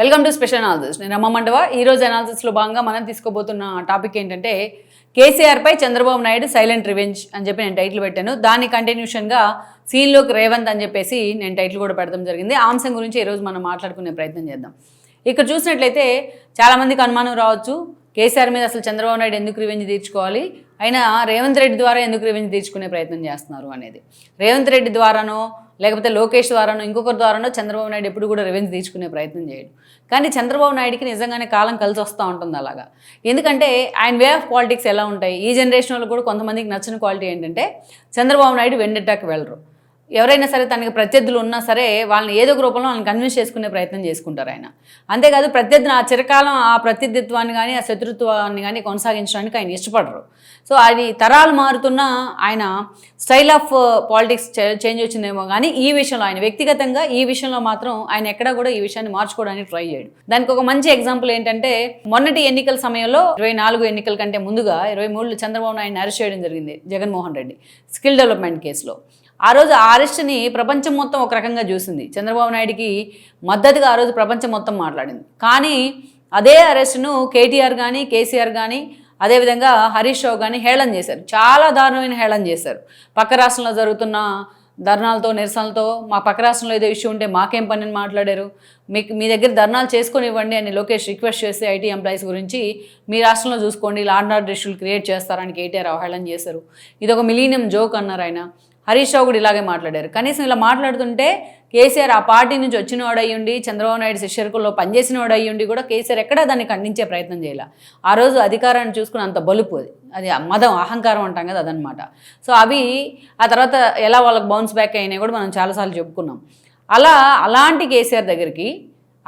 Welcome to special analysis. నేను రమ్మ మండవ. ఈరోజు అనాలిసిస్లో భాగంగా మనం తీసుకోబోతున్న టాపిక్ ఏంటంటే కేసీఆర్ పై చంద్రబాబు నాయుడు సైలెంట్ రివెంజ్ అని చెప్పి నేను టైటిల్ పెట్టాను. దాని కంటిన్యూషన్గా సీన్లోకి రేవంత్ అని చెప్పేసి నేను టైటిల్ కూడా పెడతాం జరిగింది. ఆ అంశం గురించి ఈరోజు మనం మాట్లాడుకునే ప్రయత్నం చేద్దాం. ఇక్కడ చూసినట్లయితే చాలామందికి అనుమానం రావచ్చు, కేసీఆర్ మీద అసలు చంద్రబాబు నాయుడు ఎందుకు రివెంజ్ తీర్చుకోవాలి, అయినా రేవంత్ రెడ్డి ద్వారా ఎందుకు రివెంజ్ తీర్చుకునే ప్రయత్నం చేస్తున్నారు అనేది. రేవంత్ రెడ్డి ద్వారానో లేకపోతే లోకేష్ ద్వారానో ఇంకొకరి ద్వారానో చంద్రబాబు నాయుడు ఎప్పుడు కూడా రివెంజ్ తీర్చుకునే ప్రయత్నం చేయడు. కానీ చంద్రబాబు నాయుడికి నిజంగానే కాలం కలిసి వస్తూ ఉంటుంది అలాగా. ఎందుకంటే ఆయన వే ఆఫ్ పాలిటిక్స్ ఎలా ఉంటాయి, ఈ జనరేషన్ వాళ్ళు కూడా కొంతమందికి నచ్చిన క్వాలిటీ ఏంటంటే చంద్రబాబు నాయుడు వెండెట్టాకి వెళ్ళరు. ఎవరైనా సరే తనకి ప్రత్యర్థులు ఉన్నా సరే వాళ్ళని ఏదో ఒక రూపంలో వాళ్ళని కన్విన్స్ చేసుకునే ప్రయత్నం చేసుకుంటారు ఆయన. అంతేకాదు ప్రత్యర్థిని ఆ చిరకాలం ఆ ప్రత్యర్థిత్వాన్ని కానీ ఆ శత్రుత్వాన్ని కానీ కొనసాగించడానికి ఆయన ఇష్టపడరు. సో అది తరాలు మారుతున్న ఆయన స్టైల్ ఆఫ్ పాలిటిక్స్ చేంజ్ వచ్చిందేమో కానీ ఈ విషయంలో ఆయన వ్యక్తిగతంగా ఈ విషయంలో మాత్రం ఆయన ఎక్కడా కూడా ఈ విషయాన్ని మార్చుకోవడానికి ట్రై చేయడు. దానికి ఒక మంచి ఎగ్జాంపుల్ ఏంటంటే మొన్నటి ఎన్నికల సమయంలో 24 ఎన్నికల కంటే ముందుగా 23 చంద్రబాబు నాయుడిని అరెస్ట్ చేయడం జరిగింది జగన్మోహన్ రెడ్డి స్కిల్ డెవలప్మెంట్ కేసులో. ఆ రోజు ఆ అరెస్ట్ని ప్రపంచం మొత్తం ఒక రకంగా చూసింది. చంద్రబాబు నాయుడికి మద్దతుగా ఆ రోజు ప్రపంచం మొత్తం మాట్లాడింది. కానీ అదే అరెస్ట్ను కేటీఆర్ కానీ కేసీఆర్ కానీ అదేవిధంగా హరీష్ రావు కానీ హేళన చేశారు. చాలా దారుణమైన హేళన చేశారు. పక్క రాష్ట్రంలో జరుగుతున్న ధర్నాలతో నిరసనలతో మా పక్క రాష్ట్రంలో ఏదో ఇష్యూ ఉంటే మాకేం పని అని మాట్లాడారు, మీ దగ్గర ధర్నాలు చేసుకొని ఇవ్వండి అని లోకేష్ రిక్వెస్ట్ చేస్తే ఐటీ ఎంప్లాయీస్ గురించి మీ రాష్ట్రంలో చూసుకోండి లా అండ్ ఆర్డర్ ఇష్యూలు క్రియేట్ చేస్తారని కేటీఆర్ అవహేళన చేశారు. ఇది ఒక మిలీనియం జోక్ అన్నారు ఆయన. హరీష్ రావు కూడా ఇలాగే మాట్లాడారు. కనీసం ఇలా మాట్లాడుతుంటే కేసీఆర్ ఆ పార్టీ నుంచి వచ్చినవాడు అయ్యుండి చంద్రబాబు నాయుడు శిష్యర్కుల్లో పనిచేసినవాడు అయ్యుండి కూడా కేసీఆర్ ఎక్కడా దాన్ని ఖండించే ప్రయత్నం చేయాల. ఆ రోజు అధికారాన్ని చూసుకుని అంత బలుపు అది మదం అహంకారం అంటాం కదా అదనమాట. సో అవి ఆ తర్వాత ఎలా వాళ్ళకి బౌన్స్ బ్యాక్ అయినాయి కూడా మనం చాలాసార్లు చెప్పుకున్నాం. అలాంటి కేసీఆర్ దగ్గరికి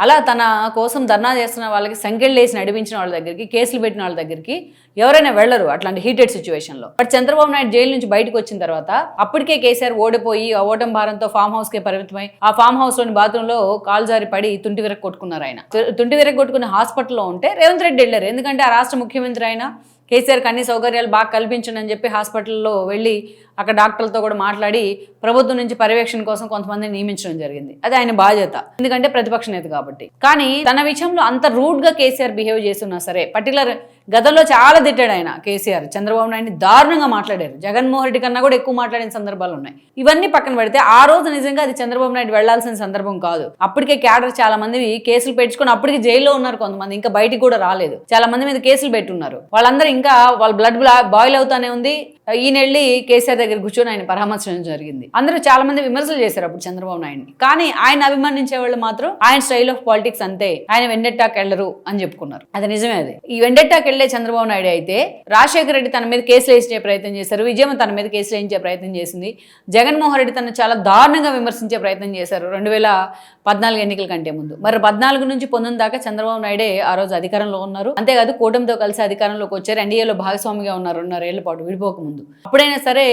అలా తన కోసం ధర్నా చేస్తున్న వాళ్ళకి సంఖ్యలు వేసి నడిపించిన వాళ్ళ దగ్గరికి కేసులు పెట్టిన వాళ్ళ దగ్గరికి ఎవరైనా వెళ్ళరు అట్లాంటి హీటెడ్ సిచ్యువేషన్లో. బట్ చంద్రబాబు నాయుడు జైలు నుంచి బయటకు వచ్చిన తర్వాత అప్పటికే కేసీఆర్ ఓడిపోయి ఆ ఓటమి భారంతో ఫామ్ హౌస్కే పరిమితమై ఆ ఫామ్ హౌస్లోని బాత్రూంలో కాలు జారి పడి తుంటి విరగ కొట్టుకున్నారు. ఆయన తుంటి విరగ కొట్టుకున్న హాస్పిటల్లో ఉంటే రేవంత్ రెడ్డి వెళ్ళారు. ఎందుకంటే ఆ రాష్ట్ర ముఖ్యమంత్రి ఆయన కేసీఆర్కి అన్ని సౌకర్యాలు బాగా కల్పించండి అని చెప్పి హాస్పిటల్లో వెళ్ళి అక్కడ డాక్టర్లతో కూడా మాట్లాడి ప్రభుత్వం నుంచి పర్యవేక్షణ కోసం కొంతమందిని నియమించడం జరిగింది. అది ఆయన బాధ్యత, ఎందుకంటే ప్రతిపక్ష నేత కాబట్టి. కానీ తన విషయంలో అంత రూడ్గా కేసీఆర్ బిహేవ్ చేస్తున్నా సరే, పర్టికులర్ గతంలో చాలా తిట్టాడు ఆయన కేసీఆర్. చంద్రబాబు నాయుడిని దారుణంగా మాట్లాడారు. జగన్మోహన్ రెడ్డి కన్నా కూడా ఎక్కువ మాట్లాడిన సందర్భాలు ఉన్నాయి. ఇవన్నీ పక్కన పెడితే ఆ రోజు నిజంగా అది చంద్రబాబు నాయుడు వెళ్లాల్సిన సందర్భం కాదు. అప్పటికే క్యాడర్ చాలా మంది కేసులు పెట్టుకుని అప్పటికి జైల్లో ఉన్నారు. కొంతమంది ఇంకా బయటికి కూడా రాలేదు. చాలా మంది మీద కేసులు పెట్టున్నారు. వాళ్ళందరూ ఇంకా వాళ్ళ బ్లడ్ బాయిల్ అవుతానే ఉంది. ఈయన వెళ్ళి కేసీఆర్ దగ్గర కూర్చొని ఆయన పరామర్శించడం జరిగింది. అందరూ చాలా మంది విమర్శలు చేశారు అప్పుడు చంద్రబాబు నాయుడిని. కానీ ఆయన అభిమానించే వాళ్ళు మాత్రం ఆయన స్టైల్ ఆఫ్ పాలిటిక్స్ అంతే, ఆయన వెండెట్టాకి వెళ్ళరు అని చెప్పుకున్నారు. అది నిజమే. అది ఈ వెండెట్టాకి వెళ్లే చంద్రబాబు నాయుడు అయితే రాజశేఖర రెడ్డి తన మీద కేసులు వేయించే ప్రయత్నం చేశారు. విజయమ్మ తన మీద కేసులు వేయించే ప్రయత్నం చేసింది. జగన్మోహన్ రెడ్డి తను చాలా దారుణంగా విమర్శించే ప్రయత్నం చేశారు 2014 ఎన్నికల కంటే ముందు. మరి 14 నుంచి 19 దాకా చంద్రబాబు నాయుడే ఆ రోజు అధికారంలో ఉన్నారు. అంతేకాదు కూటమితో కలిసి అధికారంలోకి వచ్చారు. ఎన్డీఏలో భాగస్వామిగా ఉన్నారు 2.5 ఏళ్ల పాటు విడిపోక ముందు. అప్పుడైనా సరే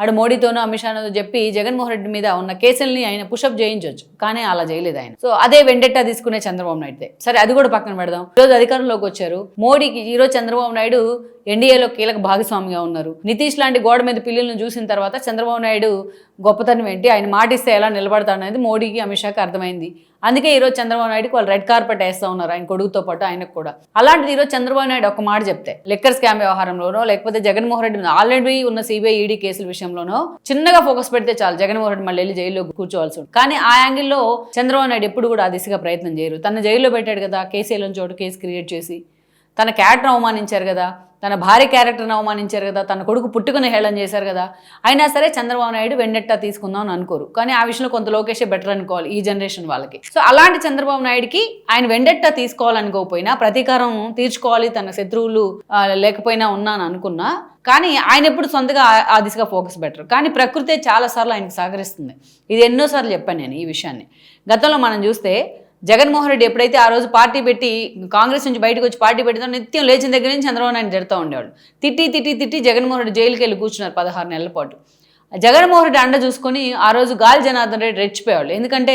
ఆడు మోడీతోనో అమిత్ షానో చెప్పి జగన్మోహన్ రెడ్డి మీద ఉన్న కేసుల్ని ఆయన పుషప్ చేయించవచ్చు. కానీ అలా చేయలేదు ఆయన. సో అదే వెండెట్టా తీసుకునే చంద్రబాబు నాయుడు. సరే అది కూడా పక్కన పెడదాం. ఈరోజు అధికారంలోకి వచ్చారు. మోడీకి ఈరోజు చంద్రబాబు నాయుడు ఎన్డీఏలో కీలక భాగస్వామిగా ఉన్నారు. నితీష్ లాంటి గోడ మీద పిల్లలను చూసిన తర్వాత చంద్రబాబు నాయుడు గొప్పతనం ఏంటి, ఆయన మాటిస్తే ఎలా నిలబడతాడనేది మోడీకి అమిత్ షాకి అర్థమైంది. అందుకే ఈరోజు చంద్రబాబు నాయుడుకి వాళ్ళు రెడ్ కార్పెట్ వేస్తూ ఉన్నారు, ఆయన కొడుకుతో పాటు ఆయనకు కూడా. అలాంటిది ఈరోజు చంద్రబాబు నాయుడు ఒక మాట చెప్తే లిక్కర్ స్కామ్ వ్యవహారంలోనో లేకపోతే జగన్మోహన్ రెడ్డి ఆల్రెడీ ఉన్న సిబిఐ ఈడీ కేసుల విషయంలోనో చిన్నగా ఫోకస్ పెడితే చాలు జగన్మోహన్ రెడ్డి మళ్ళీ వెళ్ళి జైల్లో కూర్చోవాల్సి ఉంటుంది. కానీ ఆ యాంగిల్లో చంద్రబాబు నాయుడు ఎప్పుడు కూడా ఆ దిశగా ప్రయత్నం చేయరు. తన జైల్లో పెట్టాడు కదా, కేసీలో చోటు కేసు క్రియేట్ చేసి తన క్యారెక్టర్ని అవమానించారు కదా, తన భార్య క్యారెక్టర్ని అవమానించారు కదా, తన కొడుకు పుట్టుకుని హేళన చేశారు కదా. అయినా సరే చంద్రబాబు నాయుడు వెండెట్టా తీసుకుందాం అని అనుకోరు. కానీ ఆ విషయంలో కొంత లోకేషే బెటర్ అనుకోవాలి ఈ జనరేషన్ వాళ్ళకి. సో అలాంటి చంద్రబాబు నాయుడికి ఆయన వెండెట్టా తీసుకోవాలనుకోకపోయినా, ప్రతీకారం తీర్చుకోవాలి తన శత్రువులు లేకపోయినా ఉన్నాను అనుకున్నా, కానీ ఆయన ఎప్పుడు సొంతగా ఆ దిశగా ఫోకస్ పెట్టరు. కానీ ప్రకృతే చాలాసార్లు ఆయనకు సహకరిస్తుంది. ఇది ఎన్నోసార్లు చెప్పాను నేను ఈ విషయాన్ని. గతంలో మనం చూస్తే జగన్మోహన్ రెడ్డి ఎప్పుడైతే ఆ రోజు పార్టీ పెట్టి కాంగ్రెస్ నుంచి బయటకు వచ్చి పార్టీ పెట్టిన నిత్యం లేచిన దగ్గర నుంచి చంద్రబాబు నాయుడు జరుగుతూ ఉండేవాడు. తిట్టి జగన్మోహన్ రెడ్డి జైలుకి వెళ్ళి కూర్చున్నారు 16 నెలల పాటు. జగన్మోహన్ రెడ్డి అండ చూసుకొని ఆ రోజు గాలి జనార్దన్ రెడ్డి రెచ్చిపోయేవాళ్ళు. ఎందుకంటే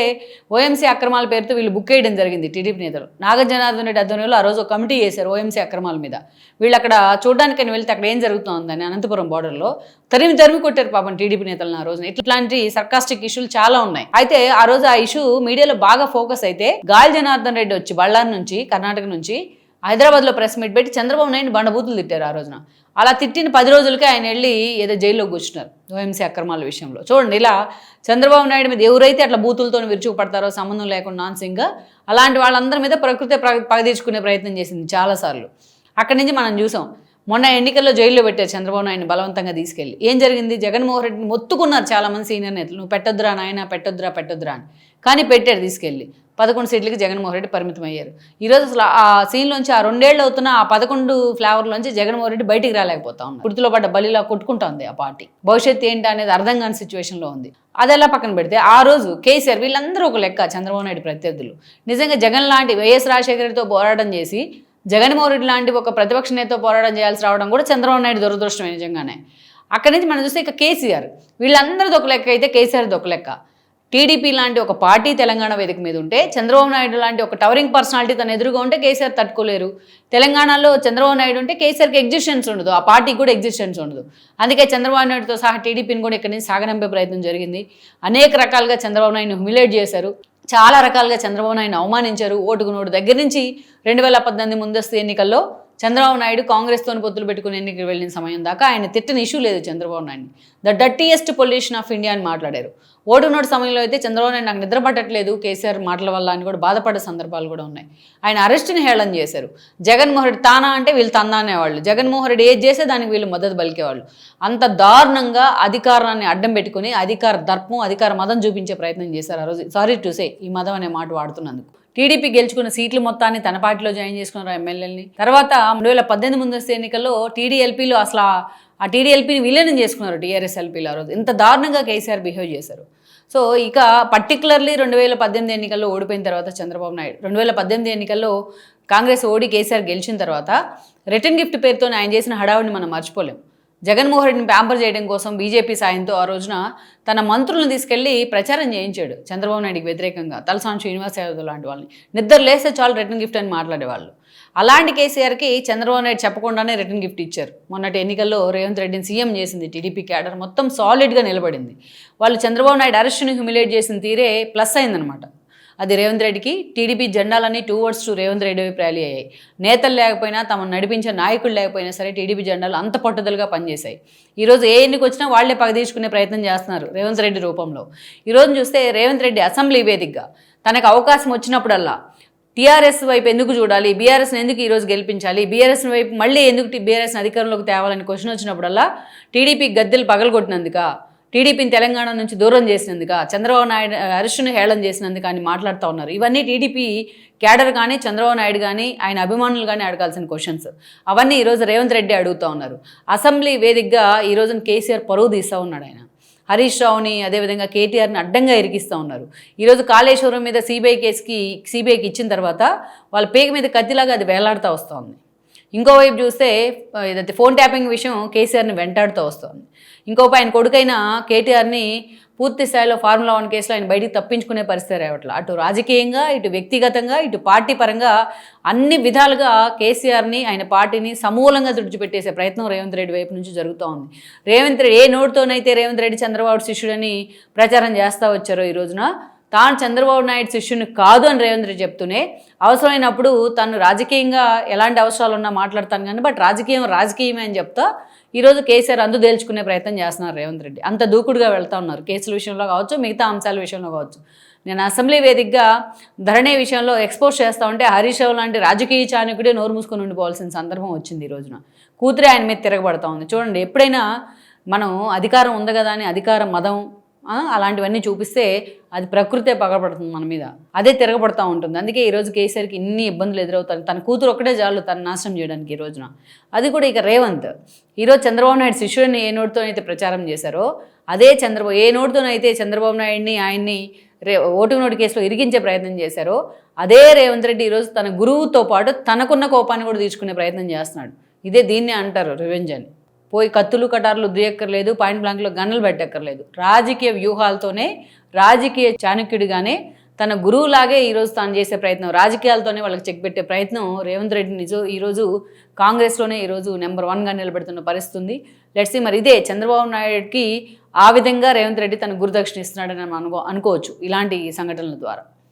ఓఎంసీ అక్రమాల పేరుతో వీళ్ళు బుక్ వేయడం జరిగింది టీడీపీ నేతలు. నాగ జనార్దన్ రెడ్డి ఆధ్వర్యంలో ఆ రోజు ఒక కమిటీ చేశారు ఓఎంసీ అక్రమాల మీద. వీళ్ళు అక్కడ చూడడానికని వెళ్తే అక్కడ ఏం జరుగుతుందని అనంతపురం బోర్డర్లో తరిమి కొట్టారు పాపం టీడీపీ నేతలను ఆ రోజున. ఇట్లాంటి సర్కాస్టిక్ ఇష్యూలు చాలా ఉన్నాయి. అయితే ఆ రోజు ఆ ఇష్యూ మీడియాలో బాగా ఫోకస్ అయితే గాలి జనార్దన్ రెడ్డి వచ్చి బళ్ళారి నుంచి కర్ణాటక నుంచి హైదరాబాద్లో ప్రెస్ మీట్ పెట్టి చంద్రబాబు నాయుడు బండబూతులు తిట్టారు ఆ రోజున. అలా తిట్టిన 10 రోజులకే ఆయన వెళ్ళి ఏదో జైల్లో కూర్చున్నారు ఓఎంసీ అక్రమాల విషయంలో. చూడండి, ఇలా చంద్రబాబు నాయుడు మీద ఎవరైతే అట్లా బూతులతో విరుచుకుపడతారో సంబంధం లేకుండా నాన్సింగ్గా అలాంటి వాళ్ళందరి మీద ప్రకృతి పగ తీర్చుకునే ప్రయత్నం చేసింది చాలాసార్లు. అక్కడి నుంచి మనం చూసాం. మొన్న ఎన్నికల్లో జైల్లో పెట్టారు చంద్రబాబు నాయుడిని బలవంతంగా తీసుకెళ్ళి. ఏం జరిగింది? జగన్మోహన్ రెడ్డిని మొత్తుకున్నారు చాలామంది సీనియర్ నేతలు, నువ్వు పెట్టొద్దురా నాయన, పెట్టొద్దురా అని. కానీ పెట్టారు తీసుకెళ్ళి. 11 సీట్లకి జగన్మోహన్ రెడ్డి పరిమితం అయ్యారు. ఈరోజు అసలు ఆ సీన్లోంచి ఆ 2 ఏళ్ళు అవుతున్న ఆ 11 ఫ్లేవర్లోంచి జగన్మోహన్ రెడ్డి బయటికి రాలేకపోతా ఉన్నారు. గుర్తులో పడ్డ బలిలా కొట్టుకుంటోంది ఆ పార్టీ. భవిష్యత్తు ఏంటి అనేది అర్థం కాని సిచ్యువేషన్లో ఉంది. అదెలా పక్కన పెడితే ఆ రోజు కేసీఆర్ వీళ్ళందరూ ఒక లెక్క చంద్రబాబు నాయుడు ప్రత్యర్థులు. నిజంగా జగన్ లాంటి వైఎస్ రాజశేఖర రెడ్డితో పోరాటం చేసి జగన్మోహన్ రెడ్డి లాంటి ఒక ప్రతిపక్ష నేతతో పోరాటం చేయాల్సి రావడం కూడా చంద్రబాబు నాయుడు దురదృష్టమే నిజంగానే. అక్కడి నుంచి మనం చూస్తే ఇక కేసీఆర్ వీళ్ళందరిది ఒక లెక్క అయితే కేసీఆర్ది ఒక లెక్క. టీడీపీ లాంటి ఒక పార్టీ తెలంగాణ వేదిక మీద ఉంటే చంద్రబాబు నాయుడు లాంటి ఒక టవరింగ్ పర్సనాలిటీ తన ఎదురుగా ఉంటే కేసీఆర్ తట్టుకోలేరు. తెలంగాణలో చంద్రబాబు నాయుడు ఉంటే కేసీఆర్కి ఎగ్జిస్టెన్స్ ఉండదు, ఆ పార్టీకి కూడా ఎగ్జిస్టెన్స్ ఉండదు. అందుకే చంద్రబాబు నాయుడుతో సహా టీడీపీని కూడా ఇక్కడి నుంచి సాగనంపే ప్రయత్నం జరిగింది. అనేక రకాలుగా చంద్రబాబు నాయుడుని హ్యూమిలేట్ చేశారు. చాలా రకాలుగా చంద్రబాబు నాయుడుని అవమానించారు. ఓటుకు నోటు దగ్గర నుంచి 2018 ముందస్తు ఎన్నికల్లో చంద్రబాబు నాయుడు కాంగ్రెస్తో పొత్తులు పెట్టుకుని ఎన్నికలు వెళ్ళిన సమయం దాకా ఆయన తిట్టిన ఇష్యూ లేదు చంద్రబాబు నాయుడిని. The dirtiest pollution of India అని మాట్లాడారు. ఓటు నోటు సమయంలో అయితే చంద్రబాబు నాయుడు నాకు నిద్ర పట్టట్లేదు కేసీఆర్ మాటల వల్ల అని కూడా బాధపడే సందర్భాలు కూడా ఉన్నాయి. ఆయన అరెస్ట్ని హేళన చేశారు. జగన్మోహన్ రెడ్డి తానా అంటే వీళ్ళు తందా అనేవాళ్ళు. జగన్మోహన్ రెడ్డి ఏది చేస్తే దానికి వీళ్ళు మద్దతు పలికేవాళ్ళు. అంత దారుణంగా అధికారాన్ని అడ్డం పెట్టుకుని అధికార దర్పం, అధికార మదం చూపించే ప్రయత్నం చేశారు ఆ రోజు. సారీ టు సే ఈ మదం అనే మాట వాడుతున్నందుకు. టీడీపీ గెలుచుకున్న సీట్లు మొత్తాన్ని తన పార్టీలో జాయిన్ చేసుకున్నారు ఎమ్మెల్యేలని. తర్వాత 2018 ముందస్తు ఎన్నికల్లో టీడీఎల్పీలో అసలు ఆ టీడీఎల్పీని విలీనం చేసుకున్నారు టీఆర్ఎస్ ఎల్పీలు ఆ రోజు. ఇంత దారుణంగా కేసీఆర్ బిహేవ్ చేశారు. సో ఇక పర్టికులర్లీ 2018 ఎన్నికల్లో ఓడిపోయిన తర్వాత చంద్రబాబు నాయుడు 2018 ఎన్నికల్లో కాంగ్రెస్ ఓడి కేసీఆర్ గెలిచిన తర్వాత రిటర్న్ గిఫ్ట్ పేరుతో ఆయన చేసిన హడావుడిని మనం మర్చిపోలేం. జగన్మోహన్ రెడ్డిని ప్యాంపర్ చేయడం కోసం బీజేపీ సాయంతో ఆ రోజున తన మంత్రులను తీసుకెళ్లి ప్రచారం చేయించాడు చంద్రబాబు నాయుడికి వ్యతిరేకంగా. తలసాని శ్రీనివాస్ యాదవ్ లాంటి వాళ్ళని నిద్ర లేస్తే చాలు రిటర్న్ గిఫ్ట్ అని మాట్లాడేవాళ్ళు. అలాంటి కేసీఆర్కి చంద్రబాబు నాయుడు చెప్పకుండానే రిటర్న్ గిఫ్ట్ ఇచ్చారు. మొన్నటి ఎన్నికల్లో రేవంత్ రెడ్డిని సీఎం చేసింది టీడీపీ క్యాడర్ మొత్తం సాలిడ్గా నిలబడింది. వాళ్ళు చంద్రబాబు నాయుడు అరెస్ట్ని హ్యూమిలేట్ చేసిన తీరే ప్లస్ అయిందనమాట. అది రేవంత్ రెడ్డికి. టీడీపీ జెండాలన్నీ 2 words to రేవంత్ రెడ్డి వైపు ర్యాలీ అయ్యాయి. నేతలు లేకపోయినా తమను నడిపించే నాయకులు లేకపోయినా సరే టీడీపీ జెండాలు అంత పట్టుదలగా పనిచేశాయి. ఈరోజు ఏ ఎన్నిక వచ్చినా వాళ్లే పగదీర్చుకునే ప్రయత్నం చేస్తున్నారు రేవంత్ రెడ్డి రూపంలో. ఈరోజు చూస్తే రేవంత్ రెడ్డి అసెంబ్లీ వేదికగా తనకు అవకాశం వచ్చినప్పుడల్లా టీఆర్ఎస్ వైపు ఎందుకు చూడాలి, బీఆర్ఎస్ని ఎందుకు ఈరోజు గెలిపించాలి, బీఆర్ఎస్ వైపు మళ్ళీ ఎందుకు బీఆర్ఎస్ని అధికారంలోకి తేవాలని క్వశ్చన్ వచ్చినప్పుడల్లా టీడీపీ గద్దెలు పగలగొట్టినందుక, టీడీపీని తెలంగాణ నుంచి దూరం చేసినందుక, చంద్రబాబు నాయుడు అరెస్టును హేళన చేసినందుకు అని మాట్లాడుతూ ఉన్నారు. ఇవన్నీ టీడీపీ క్యాడర్ కానీ చంద్రబాబు నాయుడు కానీ ఆయన అభిమానులు కానీ అడగాల్సిన క్వశ్చన్స్. అవన్నీ ఈరోజు రేవంత్ రెడ్డి అడుగుతూ ఉన్నారు. అసెంబ్లీ వేదికగా ఈరోజు కేసీఆర్ పరువు తీస్తూ ఉన్నాడు. ఆయన హరీష్ రావుని అదేవిధంగా కేటీఆర్ని అడ్డంగా ఇరికిస్తూ ఉన్నారు. ఈరోజు కాళేశ్వరం మీద సిబిఐకి ఇచ్చిన తర్వాత వాళ్ళ పేక మీద కత్తిలాగా అది వేలాడుతూ వస్తుంది. ఇంకోవైపు చూస్తే ఏదైతే ఫోన్ ట్యాపింగ్ విషయం కేసీఆర్ని వెంటాడుతూ వస్తుంది. ఇంకోపై ఆయన కొడుకైన కేటీఆర్ని పూర్తి స్థాయిలో ఫార్ములా 1 కేసులో ఆయన బయటికి తప్పించుకునే పరిస్థితి రావట్లేదు. అటు రాజకీయంగా, ఇటు వ్యక్తిగతంగా, ఇటు పార్టీ పరంగా అన్ని విధాలుగా కేసీఆర్ని ఆయన పార్టీని సమూలంగా తుడిచిపెట్టేసే ప్రయత్నం రేవంత్ రెడ్డి వైపు నుంచి జరుగుతూ ఉంది. రేవంత్ రెడ్డి ఏ నోటితోనైతే రేవంత్ రెడ్డి చంద్రబాబు శిష్యుడని ప్రచారం చేస్తూ వచ్చారో ఈ రోజున తాను చంద్రబాబు నాయుడు శిష్యుని కాదు అని రేవంత్ రెడ్డి చెప్తూనే అవసరమైనప్పుడు తను రాజకీయంగా ఎలాంటి అవసరాలు ఉన్నా మాట్లాడతాను కానీ బట్ రాజకీయమే అని చెప్తా ఈరోజు కేసీఆర్ అందు తేల్చుకునే ప్రయత్నం చేస్తున్నారు రేవంత్ రెడ్డి. అంత దూకుడుగా వెళ్తూ ఉన్నారు కేసుల విషయంలో కావచ్చు, మిగతా అంశాల విషయంలో కావచ్చు. నేను అసెంబ్లీ వేదికగా ధరణి విషయంలో ఎక్స్పోజ్ చేస్తూ ఉంటే హరీష్ రావు లాంటి రాజకీయ చాణక్యుడే నోరు మూసుకొని ఉండిపోవాల్సిన సందర్భం వచ్చింది. ఈ రోజున కూతురే ఆయన మీద తిరగబడతా ఉంది. చూడండి, ఎప్పుడైనా మనం అధికారం ఉంది కదా అని అధికార మదం అలాంటివన్నీ చూపిస్తే అది ప్రకృతే పగబడుతుంది మన మీద, అదే తిరగబడుతూ ఉంటుంది. అందుకే ఈరోజు కేసీఆర్కి ఇన్ని ఇబ్బందులు ఎదురవుతాయి. తన కూతురు ఒక్కటే చాలు తను నాశనం చేయడానికి ఈ రోజున. అది కూడా ఇక రేవంత్ ఈరోజు చంద్రబాబు నాయుడు శిష్యుడిని ఏ నోటితోనైతే ప్రచారం చేశారో అదే ఏ నోటితోనైతే చంద్రబాబు నాయుడిని ఆయన్ని ఓటు నోటు కేసులో ఇరికించే ప్రయత్నం చేశారో అదే రేవంత్ రెడ్డి ఈరోజు తన గురువుతో పాటు తనకున్న కోపాన్ని కూడా తీర్చుకునే ప్రయత్నం చేస్తున్నాడు. దీన్నే అంటారు రివెంజ్ అని. పోయి కత్తులు కటార్లు దుయ్యక్కర్లేదు, పాయింట్ బ్లాంక్లో గన్నులు పెట్టక్కర్లేదు. రాజకీయ వ్యూహాలతోనే, రాజకీయ చాణక్యుడిగానే తన గురువులాగే ఈరోజు తాను చేసే ప్రయత్నం, రాజకీయాలతోనే వాళ్ళకి చెక్ పెట్టే ప్రయత్నం రేవంత్ రెడ్డి ఈరోజు కాంగ్రెస్లోనే ఈరోజు నెంబర్ 1గా నిలబెడుతున్న పరిస్థితి ఉంది. లెట్స్ సీ మరి ఇదే చంద్రబాబు నాయుడుకి ఆ విధంగా రేవంత్ రెడ్డి తన గురుదక్షిణ ఇస్తున్నాడని మనం అనుకోవచ్చు ఇలాంటి సంఘటనల ద్వారా.